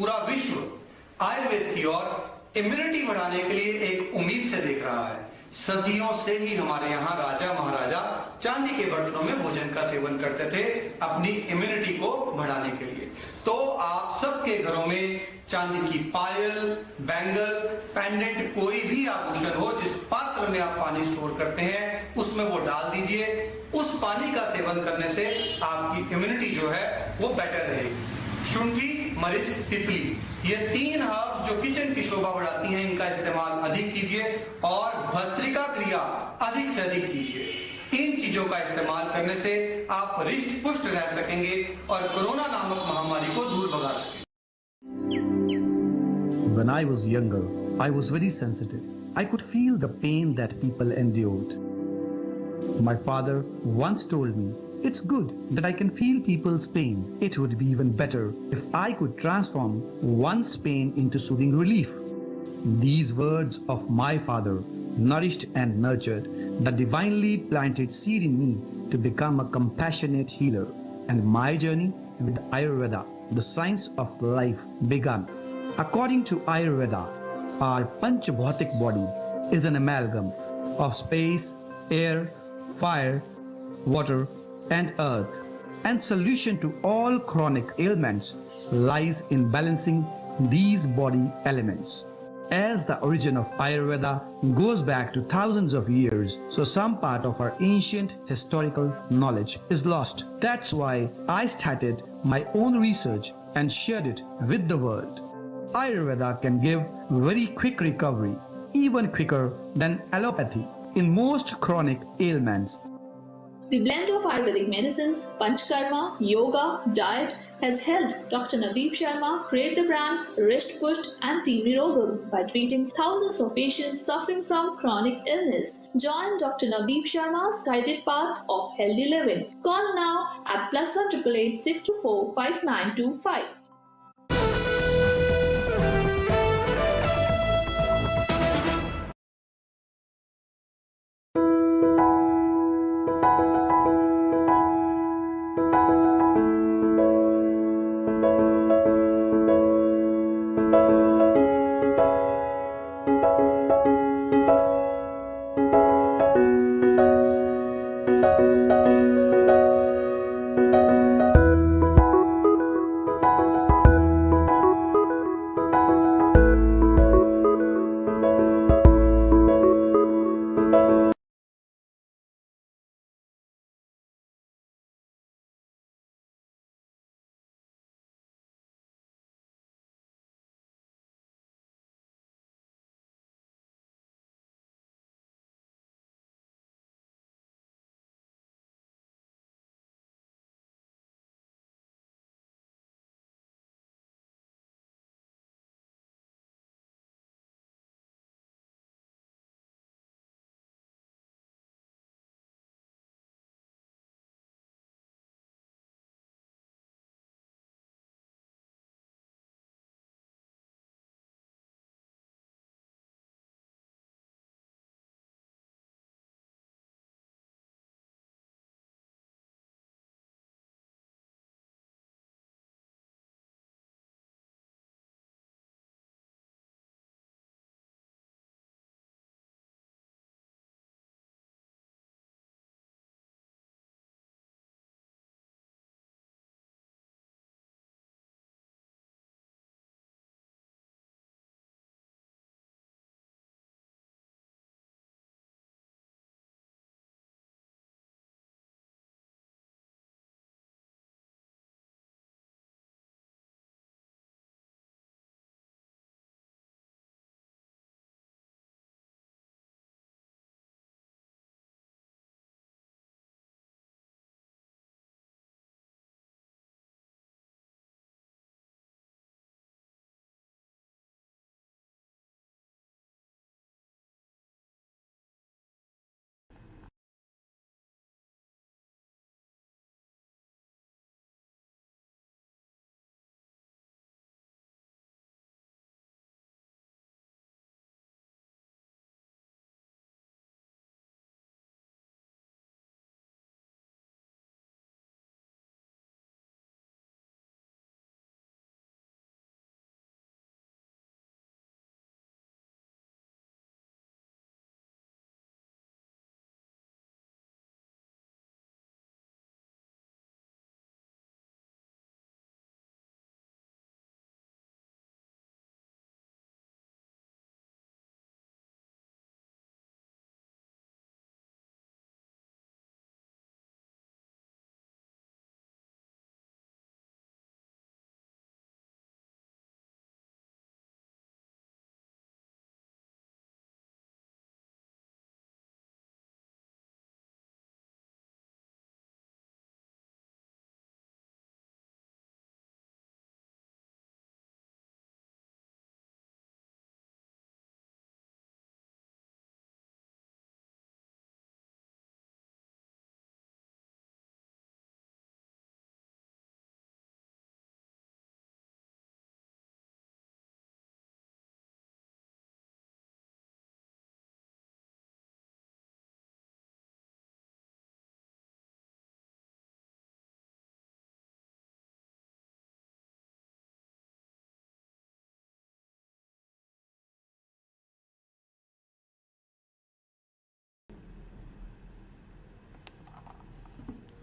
पूरा विश्व आयुर्वेद की ओर इम्यूनिटी बढ़ाने के लिए एक उम्मीद से देख रहा है। सदियों से ही हमारे यहाँ राजा महाराजा चांदी के बर्तनों में भोजन का सेवन करते थे अपनी इम्यूनिटी को बढ़ाने के लिए। तो आप सबके घरों में चांदी की पायल, बैंगल, पेंडेंट, कोई भी आभूषण हो, जिस पात्र में आप पानी स्टोर करते हैं उसमें वो डाल दीजिए। उस पानी का सेवन करने से आपकी इम्यूनिटी जो है वो बेटर रहेगी। शुंठी, मरीच, पिपली, ये 3 हर्ब्स जो किचन की शोभा बढ़ाती हैं, इनका इस्तेमाल अधिक कीजिए और भस्त्रिका क्रिया अधिक से अधिक कीजिए। इन चीजों का इस्तेमाल करने से आप हृष्ट पुष्ट रह सकेंगे और कोरोना नामक महामारी को दूर भगा सकेंगे। When I was younger, I was very sensitive. I could feel the pain that people endured. My father once told me, "It's good that I can feel people's pain. It would be even better if I could transform one's pain into soothing relief." These words of my father nourished and nurtured the divinely planted seed in me to become a compassionate healer. And my journey with Ayurveda, the science of life, began. According to Ayurveda, our Panchabhautik body is an amalgam of space, air, fire, water, and earth, and solution to all chronic ailments lies in balancing these body elements. As the origin of Ayurveda goes back to thousands of years, so some part of our ancient historical knowledge is lost. That's why I started my own research and shared it with the world. Ayurveda can give very quick recovery, even quicker than allopathy, in most chronic ailments. The blend of Ayurvedic medicines, Panchkarma, yoga, diet has helped Dr. Nadeep Sharma create the brand Risht Pusht and Team Nirogam by treating thousands of patients suffering from chronic illness. Join Dr. Nadeep Sharma's guided path of healthy living. Call now at +1 888 624 5925.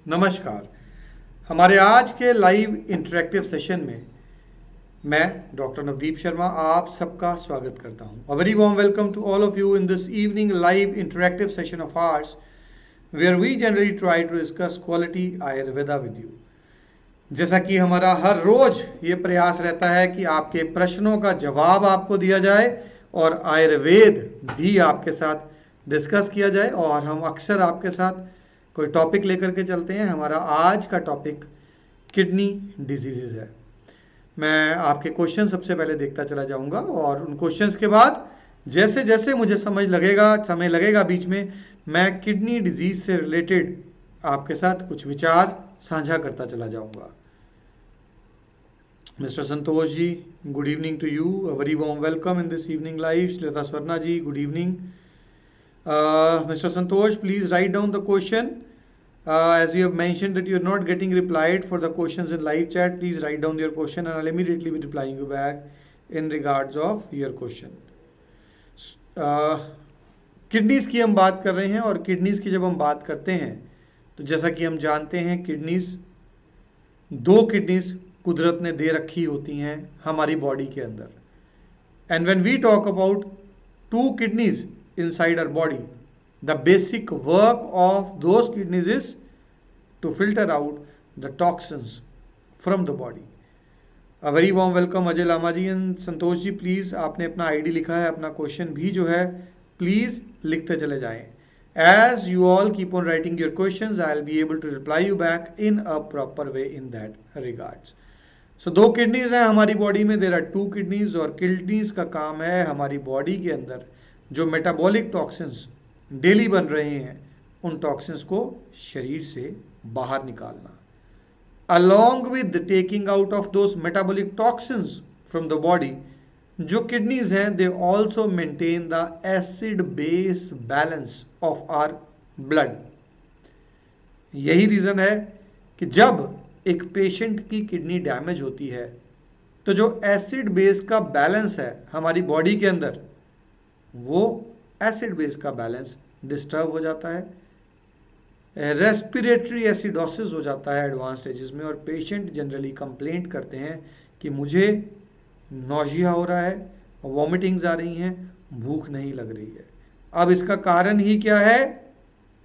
नमस्कार। हमारे आज के live interactive session में मैं doctor Navdeep Sharma आप सबका स्वागत करता हूं। A very warm welcome to all of you in this evening live interactive session of ours where we generally try to discuss quality Ayurveda with you. जैसा कि हमारा हर रोज ये प्रयास रहता है कि आपके प्रश्नों का जवाब आपको दिया जाए और आयुर्वेद भी आपके साथ डिस्कस किया जाए, और हम अक्सर आपके साथ कोई टॉपिक लेकर के चलते हैं। हमारा आज का टॉपिक किडनी डिजीजेज है। मैं आपके क्वेश्चन सबसे पहले देखता चला जाऊंगा और उन क्वेश्चंस के बाद जैसे जैसे मुझे समय लगेगा बीच में, मैं किडनी डिजीज से रिलेटेड आपके साथ कुछ विचार साझा करता चला जाऊंगा। Mister Santosh ji, good evening to you, a very warm welcome in this evening live. Shweta Swarna ji, good evening. Mr. Santosh, please write down the question. As you have mentioned that you are not getting replied for the questions in live chat, please write down your question and I'll immediately be replying you back in regards of your question. Kidneys की हम बात कर रहे हैं, और kidneys की जब हम बात करते हैं तो जैसा कि हम जानते हैं किडनीज, दो किडनीज कुदरत ने दे रखी होती हैं हमारी बॉडी के अंदर। And when we talk about to kidneys inside our body, the basic work of those kidneys is to filter out the toxins from the body. A very warm welcome Ajay Lama ji and Santosh ji, please आपने अपना ID लिखा है, अपना question भी जो है please लिखते चले जाएं। As you all keep on writing your questions, I'll be able to reply you back in a proper way in that regards. So दो किडनीज हैं हमारी बॉडी में, there are two kidneys, और किडनीज का काम है हमारी बॉडी के अंदर जो मेटाबॉलिक टॉक्सिन्स डेली बन रहे हैं उन टॉक्सिन्स को शरीर से बाहर निकालना। Along with taking out of those metabolic toxins from the body, जो किडनीज हैं they also maintain the acid base balance of our blood. यही रीजन है कि जब एक पेशेंट की किडनी डैमेज होती है तो जो एसिड बेस का बैलेंस है हमारी बॉडी के अंदर, वो एसिड बेस का बैलेंस डिस्टर्ब हो जाता है, रेस्पिरेटरी एसिडोसिस हो जाता है एडवांस स्टेजेस में, और पेशेंट जनरली कंप्लेंट करते हैं कि मुझे नौजिया हो रहा है, वॉमिटिंग्स आ रही हैं, भूख नहीं लग रही है। अब इसका कारण ही क्या है?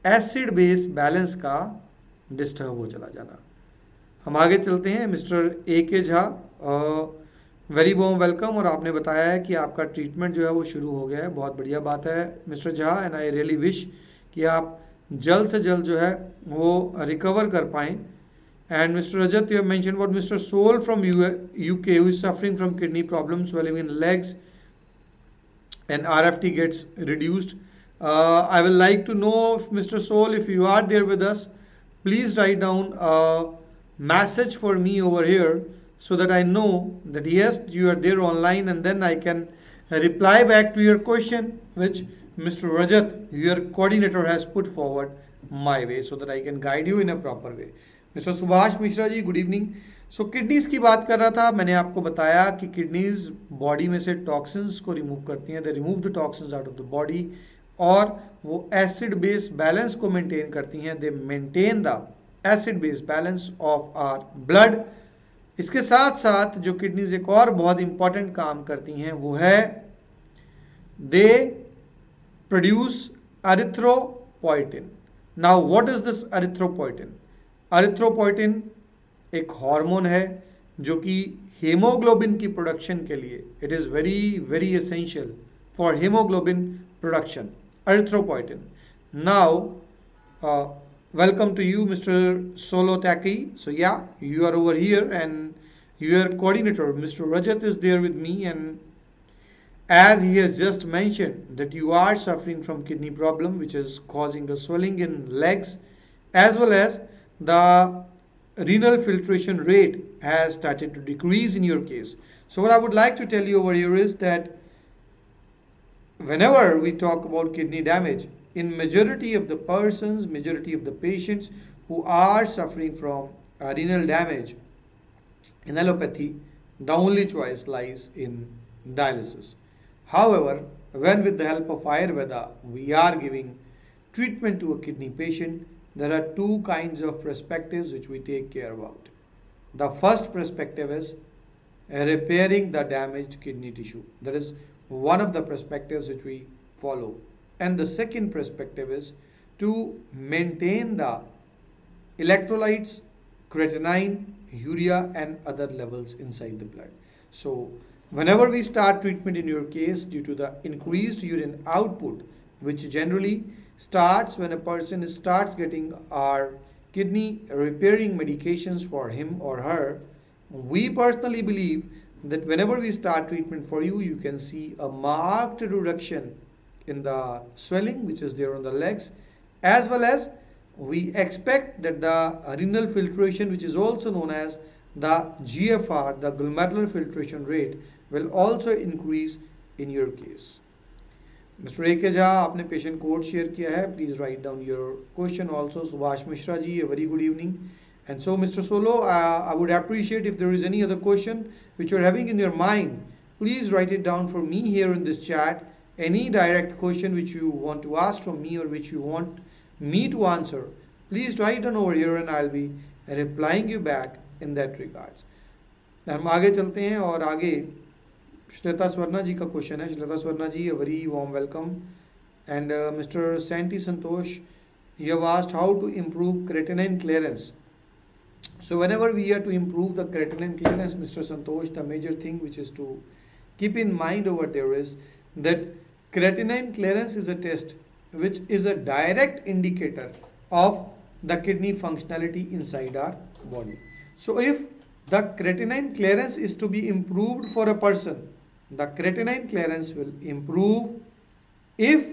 एसिड बेस बैलेंस का डिस्टर्ब हो चला जाना। हम आगे चलते हैं। मिस्टर ए के झा, वेरी वार्म वेलकम, और आपने बताया है कि आपका ट्रीटमेंट जो है वो शुरू हो गया है, बहुत बढ़िया बात है mister Jha, and I really wish कि आप जल्द से जल्द जो है वो रिकवर कर पाएँ। And mister Rajat, you have mention what mister Sol from UK who is suffering from kidney problem swelling in legs and RFT gets reduced. I will like to know if Mr. Soul, if you are there with us, please write down a message for me over here so that I know that yes, you are there online, and then I can reply back to your question which Mr. Rajat, your coordinator, has put forward my way so that I can guide you in a proper way. Mr. Subhash Mishra ji, good evening. So kidneys की बात कर रहा था, मैंने आपको बताया कि kidneys body में से टॉक्सिन्स को रिमूव करती हैं, they remove the toxins out of the body, और वो एसिड बेस बैलेंस को मेंटेन करती हैं, they maintain the acid base balance of our blood. इसके साथ साथ जो किडनीज एक और बहुत इंपॉर्टेंट काम करती हैं वो है they produce erythropoietin. Now what is this erythropoietin? Erythropoietin एक हार्मोन है जो कि हेमोग्लोबिन की प्रोडक्शन के लिए it is very very essential for haemoglobin production, erythropoietin. Now welcome to you, Mr. Solotaki. So yeah, you are over here, and your coordinator Mr. Rajat is there with me, and as he has just mentioned that you are suffering from kidney problem which is causing a swelling in legs, as well as the renal filtration rate has started to decrease in your case. So what I would like to tell you over here is that whenever we talk about kidney damage, in majority of the persons, majority of the patients who are suffering from renal damage in allopathy, the only choice lies in dialysis. However, when with the help of Ayurveda we are giving treatment to a kidney patient, there are two kinds of perspectives which we take care about. The first perspective is repairing the damaged kidney tissue. That is one of the perspectives which we follow. And the second perspective is to maintain the electrolytes, creatinine, urea, and other levels inside the blood. So, whenever we start treatment in your case due to the increased urine output, which generally starts when a person starts getting our kidney repairing medications for him or her, we personally believe that whenever we start treatment for you, you can see a marked reduction in the swelling which is there on the legs, as well as we expect that the renal filtration, which is also known as the GFR, the glomerular filtration rate, will also increase in your case. Mr. A.K. Jha, आपने patient code share किया है. Please write down your question also. Subhash Mishra ji, a very good evening. And so, Mr. Solo, I would appreciate if there is any other question which you are having in your mind. Please write it down for me here in this chat. Any direct question which you want to ask from me or which you want me to answer, please write down over here and I'll be replying you back in that regards. हम आगे चलते हैं और आगे श्वेता स्वर्णा जी का question है. श्वेता स्वर्णा जी, a very warm welcome. And Mr. Santi Santosh, you have asked how to improve creatinine clearance. So whenever we are to improve the creatinine clearance, Mr. Santosh, the major thing which is to keep in mind over there is that creatinine clearance is a test which is a direct indicator of the kidney functionality inside our body. So if the creatinine clearance is to be improved for a person, the creatinine clearance will improve if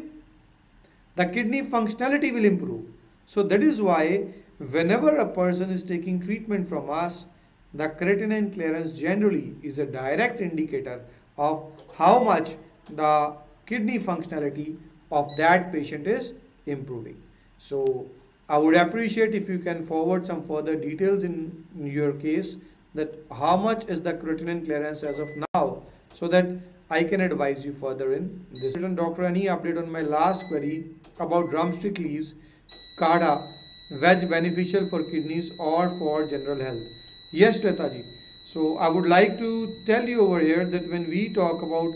the kidney functionality will improve. So that is why whenever a person is taking treatment from us, the creatinine clearance generally is a direct indicator of how much the kidney functionality of that patient is improving. So I would appreciate if you can forward some further details in your case, that how much is the creatinine clearance as of now, so that I can advise you further in this. Doctor, any update on my last query about drumstick leaves, Kada, veg beneficial for kidneys or for general health? Yes, Leta ji. So I would like to tell you over here that when we talk about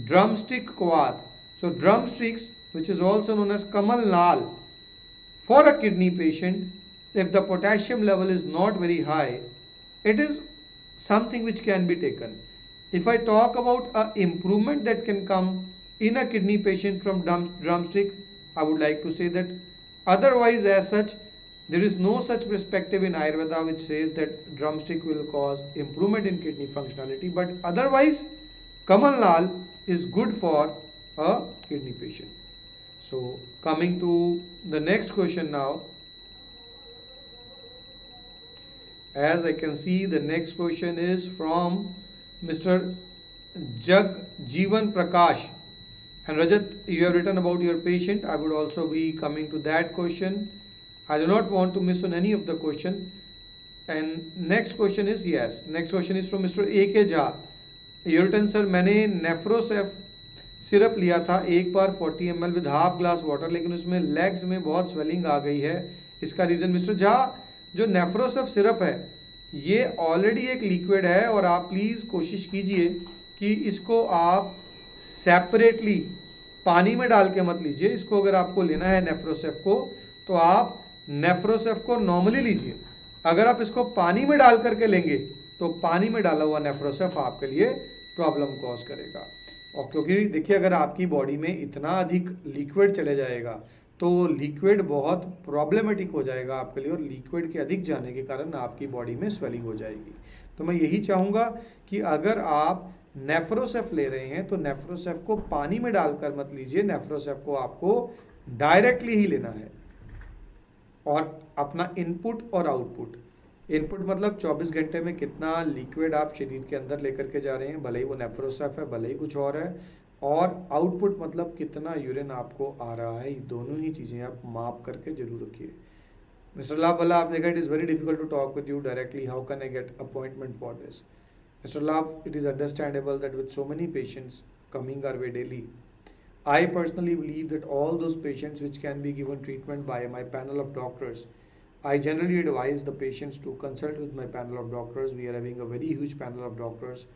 drumstick quad, so drumsticks, which is also known as Kamal Lal, for a kidney patient, if the potassium level is not very high, it is something which can be taken. If I talk about an improvement that can come in a kidney patient from drumstick, I would like to say that otherwise as such, there is no such perspective in Ayurveda which says that drumstick will cause improvement in kidney functionality, but otherwise Kamal Lal is good for a kidney patient. So coming to the next question now, as I can see, the next question is from Mr. Jeevan Prakash. And Rajat, you have written about your patient. I would also be coming to that question. I do not want to miss on any of the question. And next question is, yes, next question is from Mr. A.K. Jha. You written, sir, मैंने नेफ्रोसेफ syrup लिया था एक बार 40 ml with half glass water, लेकिन उसमें legs में बहुत swelling आ गई है. इसका रीज़न मिस्टर झा, जो नेफ्रोसेफ सिरप है ये ऑलरेडी एक लिक्विड है और आप प्लीज़ कोशिश कीजिए कि इसको आप सेपरेटली पानी में डाल के मत लीजिए. इसको अगर आपको लेना है नेफ्रोसेफ को, तो आप नेफ्रोसेफ को नॉर्मली लीजिए. अगर आप इसको पानी में डाल करके लेंगे तो पानी में डाला हुआ नेफ्रोसेफ आपके लिए प्रॉब्लम कॉज करेगा. और क्योंकि देखिए, अगर आपकी बॉडी में इतना अधिक लिक्विड चले जाएगा तो लिक्विड बहुत प्रॉब्लमेटिक हो जाएगा आपके लिए, और लिक्विड के अधिक जाने के कारण आपकी बॉडी में स्वेलिंग हो जाएगी. तो मैं यही चाहूँगा कि अगर आप नेफ्रोसेफ ले रहे हैं तो नेफ्रोसेफ को पानी में डालकर मत लीजिए. नेफ्रोसेफ को आपको डायरेक्टली ही लेना है. और अपना इनपुट और आउटपुट, इनपुट मतलब 24 घंटे में कितना लिक्विड आप शरीर के अंदर लेकर के जा रहे हैं, भले ही वो नेफ्रोसेफ है भले ही कुछ और है, और आउटपुट मतलब कितना यूरिन आपको आ रहा है. ये दोनों ही चीज़ें आप माप करके जरूर रखिए. मिस्टर लाभ वाला, आपने कहा it is very difficult to talk with you directly, how can I get appointment for this? Mr. Love, it is understandable that with so many patients coming our way daily, I personally believe that all those patients which can be given treatment by my panel of doctors, I generally advise the patients to consult with my panel of doctors. We are having a very huge panel of doctors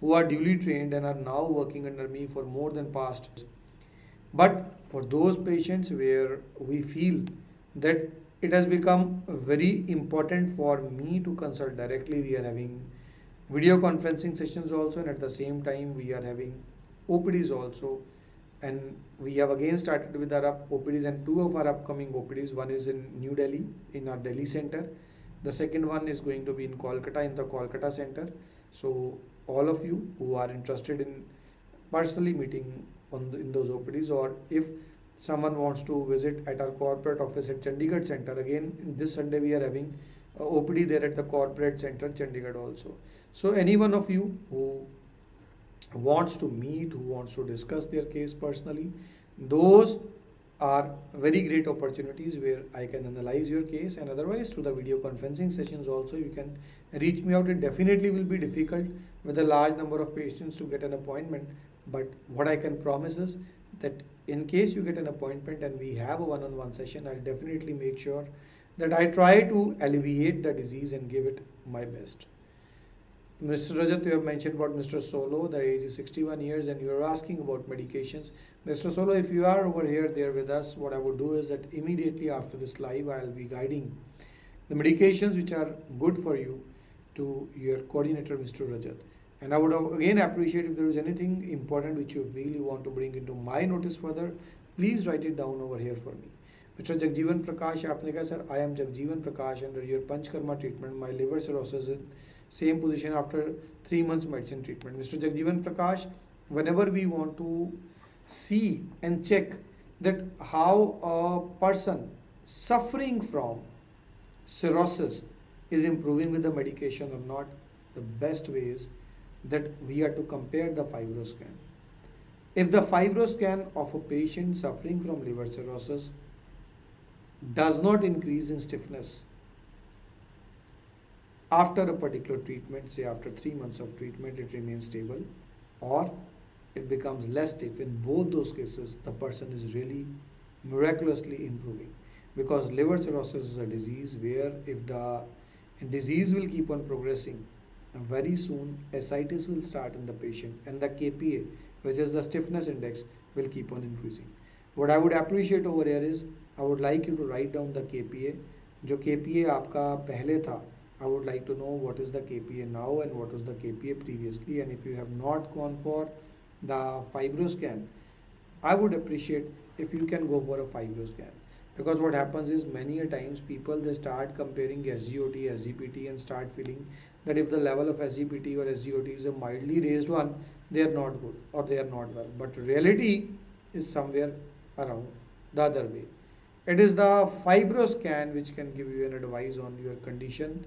who are duly trained and are now working under me for more than past. But for those patients where we feel that it has become very important for me to consult directly, we are having video conferencing sessions also, and at the same time we are having OPDs also. And we have again started with our OPDs, and two of our upcoming OPDs. One is in New Delhi in our Delhi center. The second one is going to be in Kolkata in the Kolkata center. So all of you who are interested in personally meeting in those OPDs, or if someone wants to visit at our corporate office at Chandigarh center, again this Sunday we are having OPD there at the corporate center Chandigarh also. So any one of you who wants to meet, who wants to discuss their case personally, those are very great opportunities where I can analyze your case. And otherwise through the video conferencing sessions also you can reach me out. It definitely will be difficult with a large number of patients to get an appointment, but what I can promise is that in case you get an appointment and we have a one-on-one session, I'll definitely make sure that I try to alleviate the disease and give it my best. Mr. Rajat, you have mentioned about Mr. Solo, the age is 61 years, and you are asking about medications. Mr. Solo, if you are over here there with us, what I would do is that immediately after this live, I'll be guiding the medications which are good for you to your coordinator, Mr. Rajat. And I would again appreciate if there is anything important which you really want to bring into my notice further, please write it down over here for me. Mr. Jagjeevan Prakash, आपने कहा sir, I am Jagjeevan Prakash under your Panchkarma treatment. My liver cirrhosis is same position after 3 months medicine treatment. Mr. Jagjeevan Prakash, whenever we want to see and check that how a person suffering from cirrhosis is improving with the medication or not, the best way is that we are to compare the fibroscan. If the fibroscan of a patient suffering from liver cirrhosis does not increase in stiffness after a particular treatment, say after 3 months of treatment it remains stable, or it becomes less stiff, in both those cases the person is really miraculously improving. Because liver cirrhosis is a disease where if the disease will keep on progressing, very soon ascites will start in the patient, and the KPA, which is the stiffness index, will keep on increasing. What I would appreciate over here is I would like you to write down the KPA. जो KPA आपका पहले था, I would like to know what is the KPA now and what was the KPA previously. And if you have not gone for the fibroscan, I would appreciate if you can go for a fibroscan. Because what happens is many a times people they start comparing SGOT, SGPT and start feeling that if the level of SGPT or SGOT is a mildly raised one, they are not good or they are not well. But reality is somewhere around the other way. It is the fibroscan which can give you an advice on your condition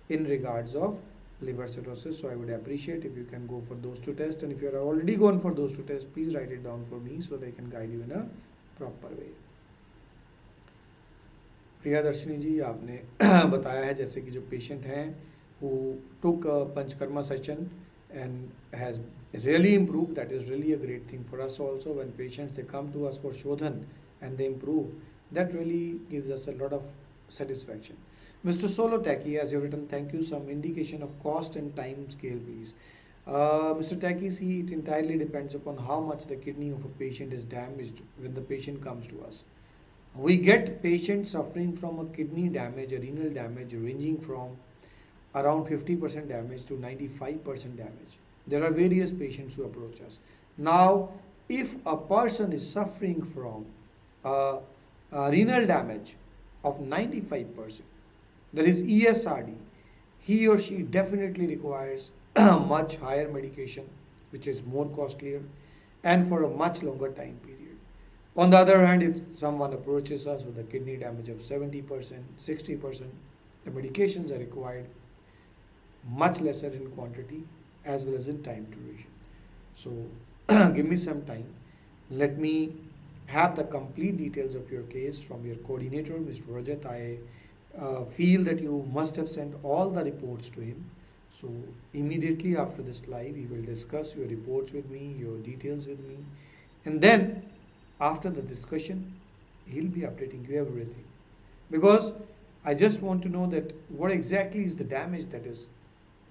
in regards of liver cirrhosis. So I would appreciate if you can go for those two tests, and if you are already gone for those two tests, please write it down for me so that I can guide you in a proper way. प्रियादर्शिनी जी, आपने बताया है जैसे कि जो patient हैं who took a Panchkarma session and has really improved. That is really a great thing for us also. When patients they come to us for Shodhan and they improve, that really gives us a lot of satisfaction. Mr. Solo Taki, as you have written, thank you. Some indication of cost and time scale, please. Mr. Taki, see, it entirely depends upon how much the kidney of a patient is damaged when the patient comes to us. We get patients suffering from a kidney damage, a renal damage, ranging from around 50% damage to 95% damage. There are various patients who approach us. Now, if a person is suffering from a renal damage of 95%, that is ESRD, he or she definitely requires much higher medication, which is more costlier and for a much longer time period. On the other hand, if someone approaches us with a kidney damage of 70%, 60%, the medications are required much lesser in quantity as well as in time duration. So give me some time. Let me have the complete details of your case from your coordinator, Mr. Rajat. I feel that you must have sent all the reports to him. So immediately after this live, he will discuss your reports with me, your details with me, and then after the discussion, he'll be updating you everything. Because I just want to know that what exactly is the damage that is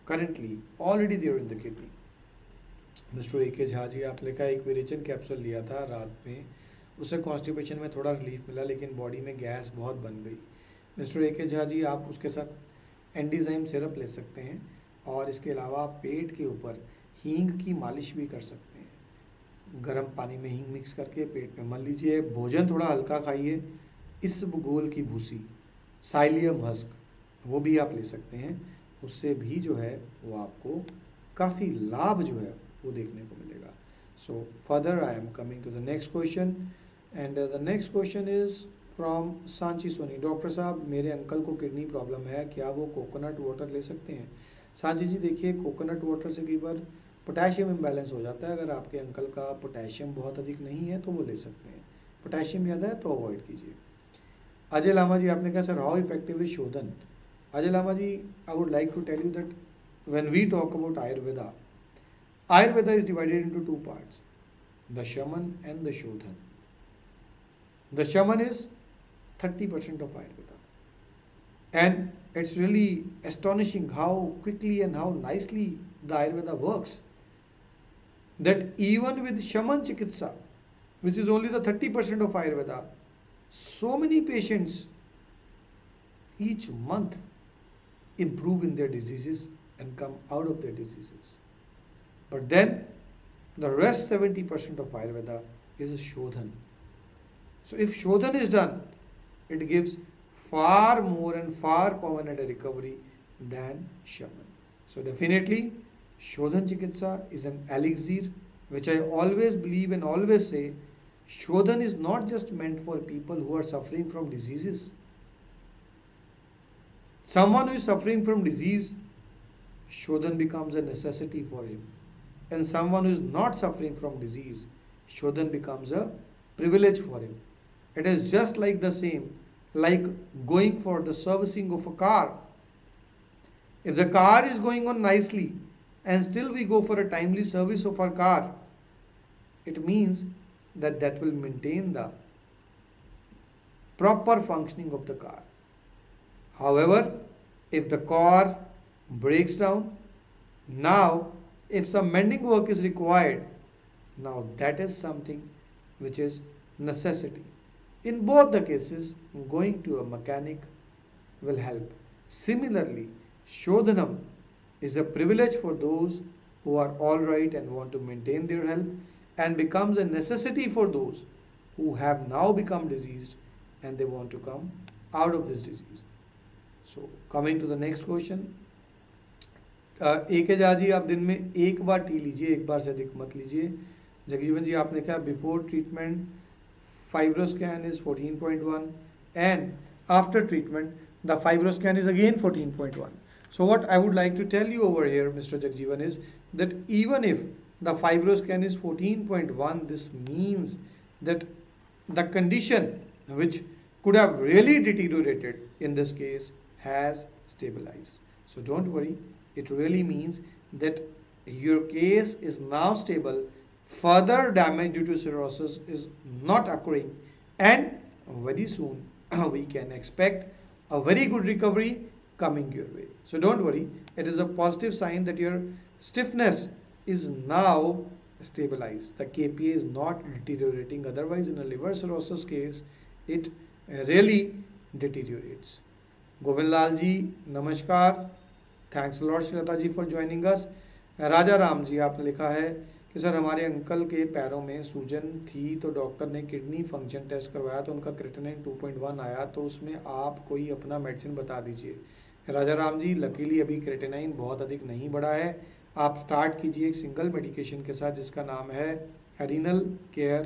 currently already there in the kidney. Mister A के झा जी, आपने कहा एक विरेचन capsule लिया था रात में, उससे constipation में थोड़ा रिलीफ मिला लेकिन बॉडी में गैस बहुत बन गई। मिस्टर ए के झा जी, आप उसके साथ एंडीजाइम सिरप ले सकते हैं और इसके अलावा आप पेट के ऊपर हींग की मालिश भी कर सकते हैं। गर्म पानी में हींग मिक्स करके पेट में मल लीजिए। भोजन थोड़ा हल्का खाइए। इसबगोल की भूसी, साइलियम हस्क, वो भी आप ले सकते हैं। उससे भी जो है वो आपको काफ़ी लाभ जो है वो देखने को मिलेगा। So further I am coming to the next question and the next question is from Sanchi Soni. Doctor साहब, मेरे अंकल को किडनी प्रॉब्लम है, क्या वो कोकोनट वाटर ले सकते हैं? सांची जी, देखिए कोकोनट वाटर से कई बार पोटेशियम इम्बैलेंस हो जाता है। अगर आपके अंकल का पोटेशियम बहुत अधिक नहीं है तो वो ले सकते हैं। पोटेशियम ज़्यादा है तो अवॉइड कीजिए। अजय लामा जी, आपने कहा सर हाउ इफेक्टिव इज शोधन? Ajay Lama ji, I would like to tell you that when we talk about Ayurveda, Ayurveda is divided into two parts, the Shaman and the Shodhan. The Shaman is 30% of Ayurveda. And it's really astonishing how quickly and how nicely the Ayurveda works. That even with Shaman Chikitsa, which is only the 30% of Ayurveda, so many patients each month improve in their diseases and come out of their diseases. But then the rest 70% of Ayurveda is Shodhan. So if Shodhan is done, it gives far more and far permanent recovery than Shaman. So definitely Shodhan Chikitsa is an elixir which I always believe and always say, Shodhan is not just meant for people who are suffering from diseases. Someone who is suffering from disease, Shodhan becomes a necessity for him. And someone who is not suffering from disease, Shodhan becomes a privilege for him. It is just like the same, like going for the servicing of a car. If the car is going on nicely and still we go for a timely service of our car, it means that that will maintain the proper functioning of the car. However, if the car breaks down, now if some mending work is required, now that is something which is necessity. In both the cases, going to a mechanic will help. Similarly, Shodhanam is a privilege for those who are alright and want to maintain their health, and becomes a necessity for those who have now become diseased and they want to come out of this disease. So coming to the next question, एक है जी, आप दिन में एक बार T लीजिए, एक बार से अधिक मत लीजिए। जगजीवन जी, आपने कहा before treatment fibroscan is 14.1 and after treatment the fibroscan is again 14.1. So what I would like to tell you over here, Mr. Jagjeevan, is that even if the fibroscan is 14.1, this means that the condition which could have really deteriorated in this case has stabilized. So don't worry, it really means that your case is now stable, further damage due to cirrhosis is not occurring, and very soon we can expect a very good recovery coming your way. So don't worry, it is a positive sign that your stiffness is now stabilized. The KPA is not deteriorating. Otherwise, in a liver cirrhosis case, it really deteriorates. Govind Lal ji, namaskar. Thanks lord Srilata ji for joining us. Raja Ram ji, आपने लिखा है कि sir हमारे uncle के पैरों में सूजन थी तो डॉक्टर ने किडनी फंक्शन टेस्ट करवाया तो उनका क्रिएटिनिन 2.1 आया, तो उसमें आप कोई अपना मेडिसिन बता दीजिए। राजा राम जी, लकीली अभी क्रिएटिनिन बहुत अधिक नहीं बढ़ा है। आप स्टार्ट कीजिए एक सिंगल मेडिकेशन के साथ जिसका नाम है रीनल केयर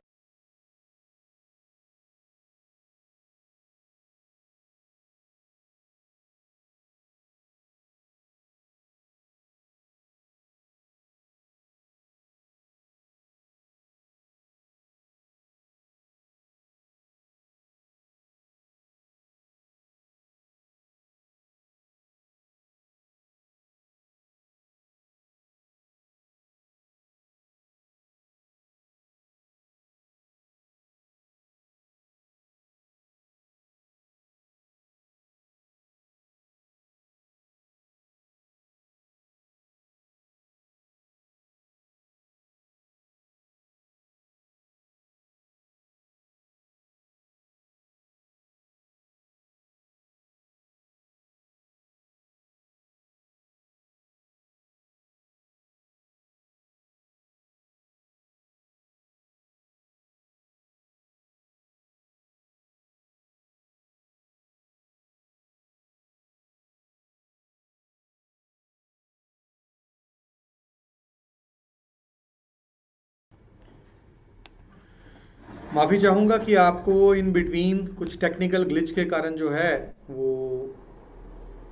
माफ़ी चाहूँगा कि आपको इन बिटवीन कुछ टेक्निकल ग्लिच के कारण जो है वो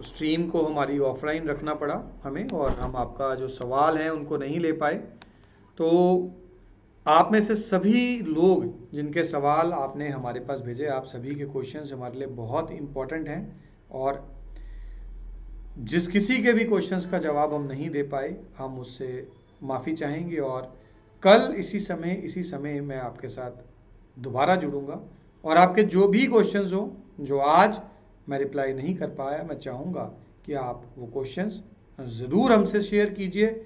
स्ट्रीम को हमारी ऑफलाइन रखना पड़ा हमें, और हम आपका जो सवाल है उनको नहीं ले पाए। तो आप में से सभी लोग जिनके सवाल आपने हमारे पास भेजे, आप सभी के क्वेश्चंस हमारे लिए बहुत इम्पोर्टेंट हैं, और जिस किसी के भी क्वेश्चंस का जवाब हम नहीं दे पाए हम उससे माफ़ी चाहेंगे, और कल इसी समय मैं आपके साथ दोबारा जुड़ूंगा, और आपके जो भी क्वेश्चंस हो जो आज मैं रिप्लाई नहीं कर पाया, मैं चाहूँगा कि आप वो क्वेश्चंस ज़रूर हमसे शेयर कीजिए,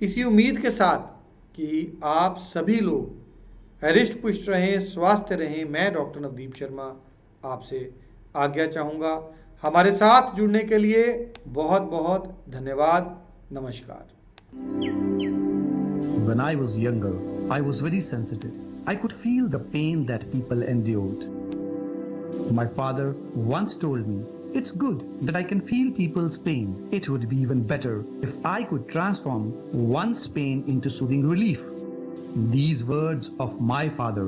इसी उम्मीद के साथ कि आप सभी लोग हृष्ट पुष्ट रहें, स्वस्थ रहें। मैं डॉक्टर नवदीप शर्मा आपसे आज्ञा चाहूँगा। हमारे साथ जुड़ने के लिए बहुत बहुत धन्यवाद। नमस्कार। When I was younger, I was very sensitive. I could feel the pain that people endured. My father once told me, "It's good that I can feel people's pain. It would be even better if I could transform one's pain into soothing relief." These words of my father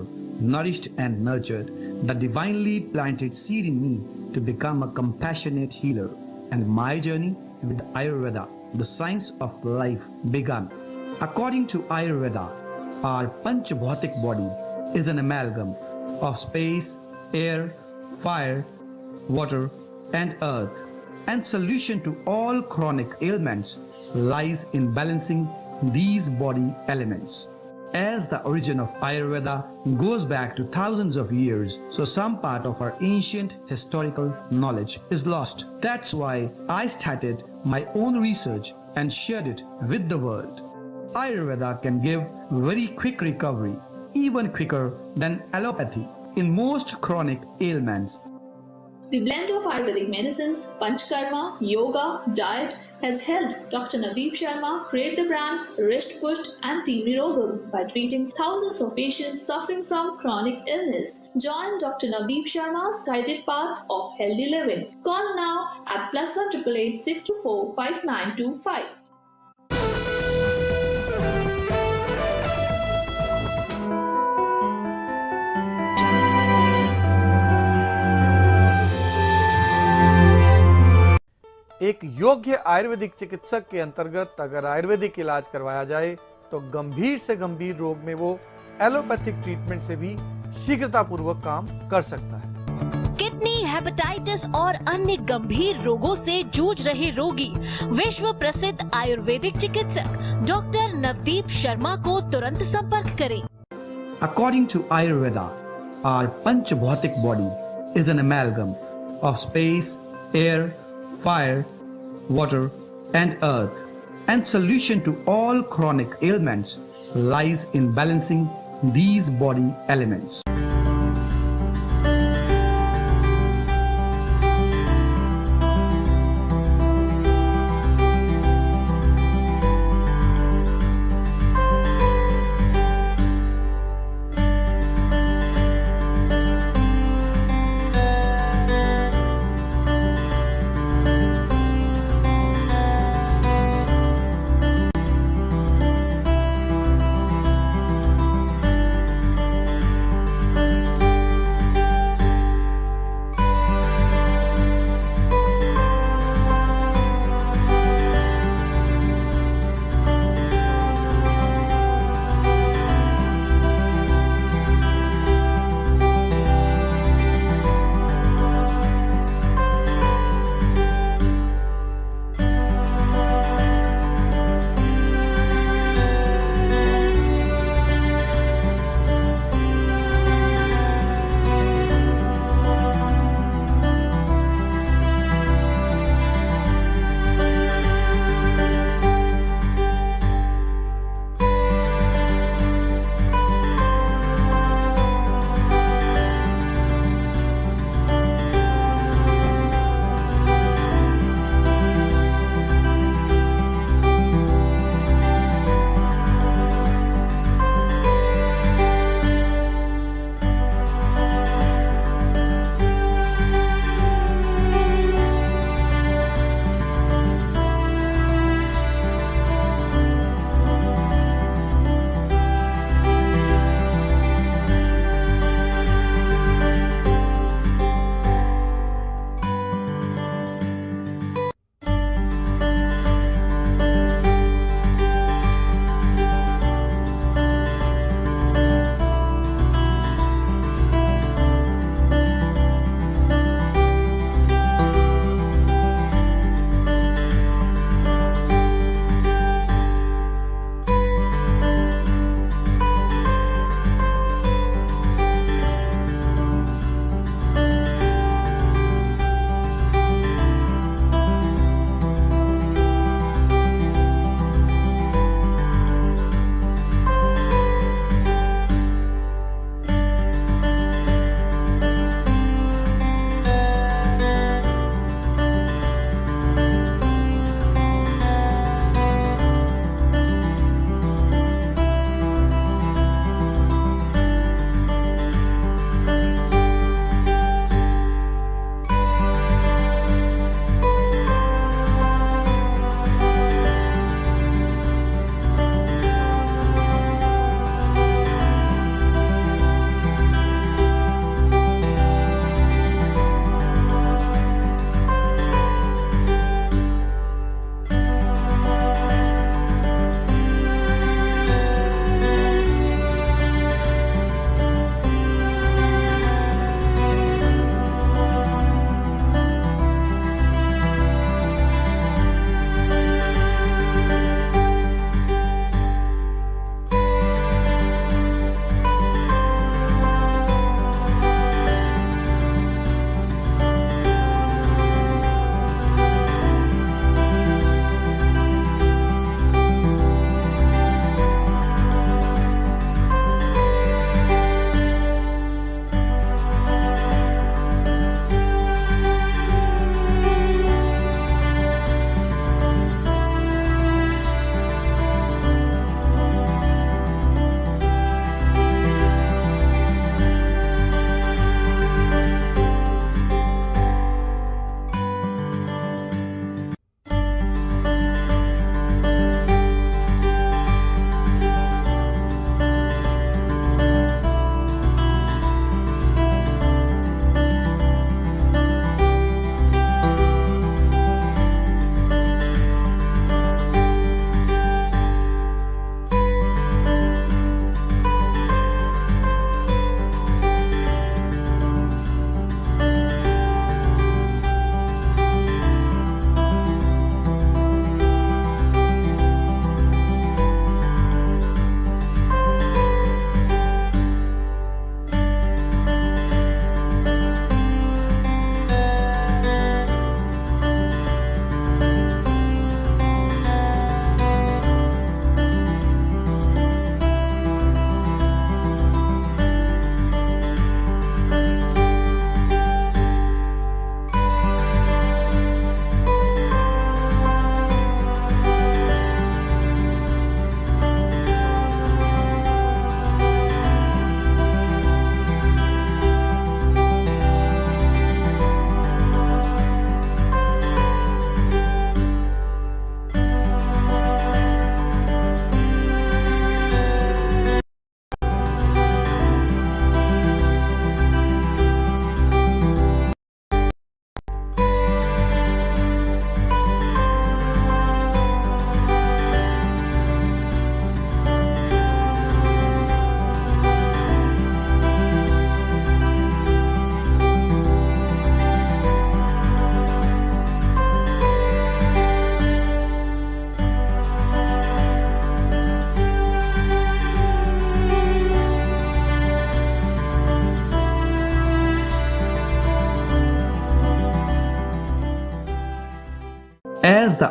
nourished and nurtured the divinely planted seed in me to become a compassionate healer, and my journey with Ayurveda, the science of life, began. According to Ayurveda, our Panchabhautik body is an amalgam of space, air, fire, water, and earth, and solution to all chronic ailments lies in balancing these body elements. As the origin of Ayurveda goes back to thousands of years, so some part of our ancient historical knowledge is lost. That's why I started my own research and shared it with the world. Ayurveda can give very quick recovery, even quicker than allopathy, in most chronic ailments. The blend of Ayurvedic medicines, Panchkarma, yoga, diet has helped Dr. Navdeep Sharma create the brand Risht Pusht and Team Nirogam by treating thousands of patients suffering from chronic illness. Join Dr. Navdeep Sharma's guided path of healthy living. Call now at +1 888 624 5925. एक योग्य आयुर्वेदिक चिकित्सक के अंतर्गत अगर आयुर्वेदिक इलाज करवाया जाए तो गंभीर से गंभीर रोग में वो एलोपैथिक ट्रीटमेंट से भी शीघ्रतापूर्वक काम कर सकता है। किडनी, हेपेटाइटिस और अन्य गंभीर रोगों से जूझ रहे रोगी विश्व प्रसिद्ध आयुर्वेदिक चिकित्सक डॉक्टर नवदीप शर्मा को तुरंत संपर्क करें। According to Ayurveda, our Panchabhautik body is an amalgam of space, air, fire, water, and earth, and solution to all chronic ailments lies in balancing these body elements.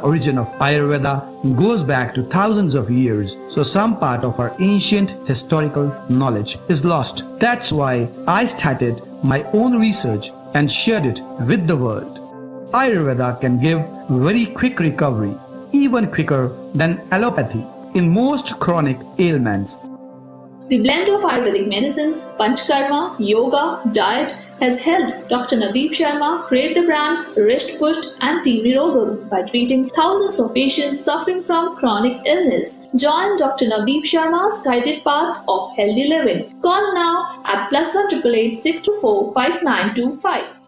origin of Ayurveda goes back to thousands of years, so some part of our ancient historical knowledge is lost. That's why I started my own research and shared it with the world. Ayurveda can give very quick recovery, even quicker than allopathy in most chronic ailments. The blend of Ayurvedic medicines, Panchkarma, yoga, diet has helped Dr. Nadeep Sharma create the brand Risht Pusht and Team Nirogam by treating thousands of patients suffering from chronic illness. Join Dr. Nadeep Sharma's guided path of healthy living. Call now at +1 888 624 5925.